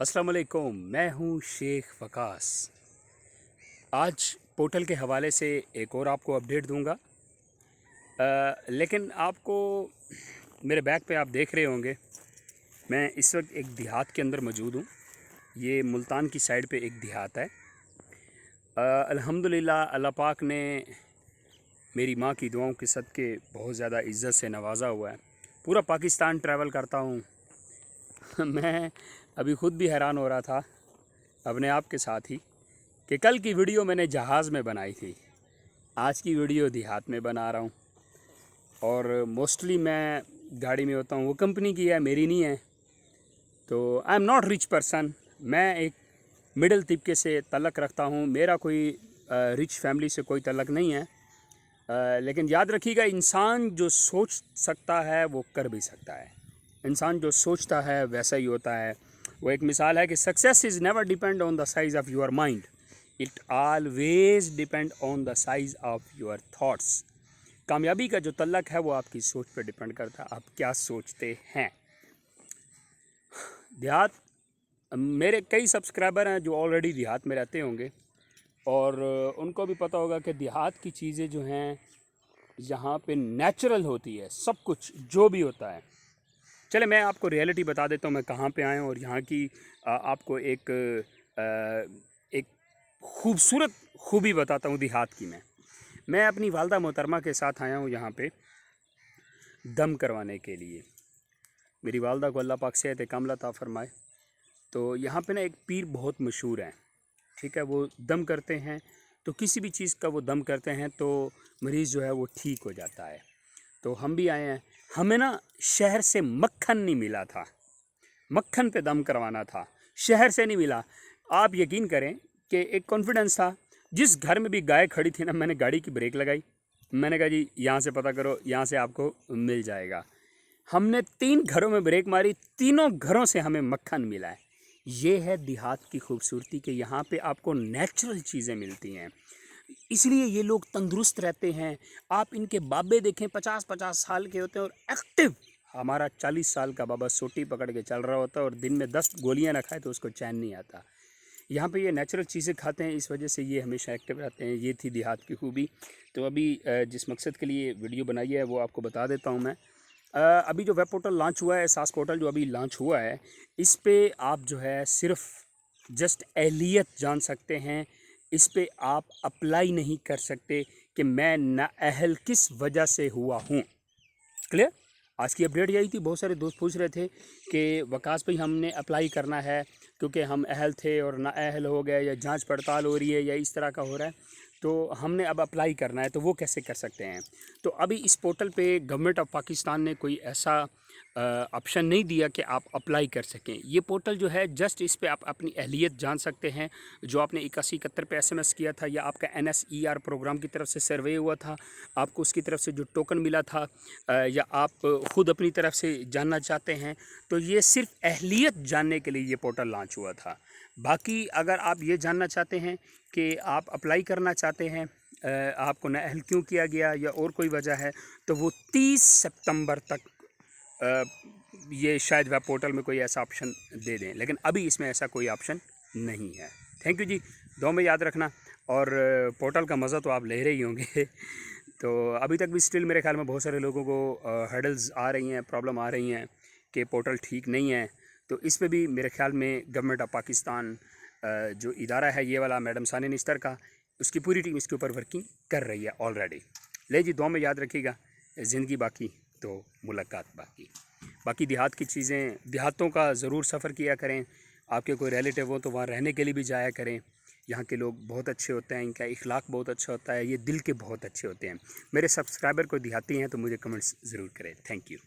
अस्सलाम वालेकुम, मैं हूँ शेख वकास। आज पोर्टल के हवाले से एक और आपको अपडेट दूंगा। लेकिन आपको मेरे बैक पे आप देख रहे होंगे, मैं इस वक्त एक देहात के अंदर मौजूद हूँ। ये मुल्तान की साइड पे एक देहात है। अल्हम्दुलिल्लाह अल्लाह पाक ने मेरी माँ की दुआओं के सदके बहुत ज़्यादा इज़्ज़त से नवाजा हुआ है। पूरा पाकिस्तान ट्रैवल करता हूँ। मैं अभी ख़ुद भी हैरान हो रहा था अपने आप के साथ ही कि कल की वीडियो मैंने जहाज़ में बनाई थी, आज की वीडियो देहात में बना रहा हूँ। और मोस्टली मैं गाड़ी में होता हूँ, वो कंपनी की है, मेरी नहीं है। तो I am not rich person, मैं एक मिडिल तबके से तल्लक़ रखता हूँ। मेरा कोई रिच फैमिली से कोई तल्लक़ नहीं है। लेकिन याद रखिएगा, इंसान जो सोच सकता है वो कर भी सकता है। इंसान जो सोचता है वैसा ही होता है। वो एक मिसाल है कि success is never depend on the size of your mind, it always depend on the size of your thoughts. कामयाबी का जो तल्लक़ है वो आपकी सोच पर डिपेंड करता है, आप क्या सोचते हैं। देहात, मेरे कई सब्सक्राइबर हैं जो ऑलरेडी देहात में रहते होंगे और उनको भी पता होगा कि देहात की चीज़ें जो हैं यहाँ पे नेचुरल होती है, सब कुछ जो भी होता है। चले मैं आपको रियलिटी बता देता हूँ मैं कहाँ पे आया हूँ और यहाँ की आपको एक खूबसूरत खूबी बताता हूँ देहात की। मैं अपनी वालदा मोहतरमा के साथ आया हूँ यहाँ पे दम करवाने के लिए। मेरी वालदा को अल्लाह पाक सेहत कामिला अता फरमाए। तो यहाँ पे ना एक पीर बहुत मशहूर है, ठीक है। वो दम करते हैं, तो किसी भी चीज़ का वो दम करते हैं तो मरीज़ जो है वो ठीक हो जाता है। तो हम भी आए हैं। हमें ना शहर से मक्खन नहीं मिला था, मक्खन पे दम करवाना था, शहर से नहीं मिला। आप यकीन करें कि एक कॉन्फिडेंस था। जिस घर में भी गाय खड़ी थी ना, मैंने गाड़ी की ब्रेक लगाई, मैंने कहा जी यहाँ से पता करो, यहाँ से आपको मिल जाएगा। हमने 3 घरों में ब्रेक मारी, तीनों घरों से हमें मक्खन मिला है। ये है देहात की खूबसूरती कि यहाँ पे आपको नेचुरल चीज़ें मिलती हैं, इसलिए ये लोग तंदुरुस्त रहते हैं। आप इनके बाबे देखें, 50-50 साल के होते हैं और एक्टिव। हमारा 40 साल का बाबा सोटी पकड़ के चल रहा होता है और दिन में 10 गोलियां ना खाए तो उसको चैन नहीं आता। यहाँ पे ये नेचुरल चीज़ें खाते हैं, इस वजह से ये हमेशा एक्टिव रहते हैं। ये थी देहात की खूबी। तो अभी जिस मकसद के लिए वीडियो बनाई है वो आपको बता देता हूँ मैं। अभी जो वेब पोर्टल लॉन्च हुआ है, सास पोर्टल जो अभी लॉन्च हुआ है, इस पर आप जो है सिर्फ जस्ट एहलियत जान सकते हैं। इस पे आप अप्लाई नहीं कर सकते कि मैं नाअहल किस वजह से हुआ हूँ। क्लियर? आज की अपडेट यही थी। बहुत सारे दोस्त पूछ रहे थे कि वकास भाई हमने अप्लाई करना है क्योंकि हम अहल थे और नाअहल हो गए, या जांच पड़ताल हो रही है, या इस तरह का हो रहा है, तो हमने अब अप्लाई करना है, तो वो कैसे कर सकते हैं। तो अभी इस पोर्टल पे गवर्नमेंट ऑफ पाकिस्तान ने कोई ऐसा ऑप्शन नहीं दिया कि आप अप्लाई कर सकें। ये पोर्टल जो है जस्ट इस पे आप अपनी अहलियत जान सकते हैं। जो आपने 8171 पे SMS किया था, या आपका NSER प्रोग्राम की तरफ से सर्वे हुआ था, आपको उसकी तरफ से जो टोकन मिला था, या आप ख़ुद अपनी तरफ से जानना चाहते हैं, तो ये सिर्फ अहलियत जानने के लिए ये पोर्टल लॉन्च हुआ था। बाकी अगर आप ये जानना चाहते हैं कि आप अप्लाई करना चाहते हैं, आपको नाअहल क्यों किया गया या और कोई वजह है, तो वो 30 सितंबर तक ये शायद वेब पोर्टल में कोई ऐसा ऑप्शन दे दें, लेकिन अभी इसमें ऐसा कोई ऑप्शन नहीं है। थैंक यू जी, दुआ में याद रखना। और पोर्टल का मज़ा तो आप ले रहे ही होंगे। तो अभी तक भी स्टिल मेरे ख्याल में बहुत सारे लोगों को हर्डल्स आ रही हैं, प्रॉब्लम आ रही हैं कि पोर्टल ठीक नहीं है। तो इस पे भी मेरे ख्याल में गवर्नमेंट ऑफ पाकिस्तान जो इदारा है ये वाला, मैडम सानिया निस्तर का, उसकी पूरी टीम इसके ऊपर वर्किंग कर रही है ऑलरेडी। ले जी, दुआ में याद रखिएगा। ज़िंदगी बाकी तो मुलाकात बाकी। बाकी देहात की चीज़ें, देहातों का ज़रूर सफ़र किया करें। आपके कोई रिलेटिव हो तो वहाँ रहने के लिए भी जाया करें। यहाँ के लोग बहुत अच्छे होते हैं, इनका इखलाक बहुत अच्छा होता है, ये दिल के बहुत अच्छे होते हैं। मेरे सब्सक्राइबर कोई देहाती हैं तो मुझे कमेंट्स ज़रूर करें। Thank you.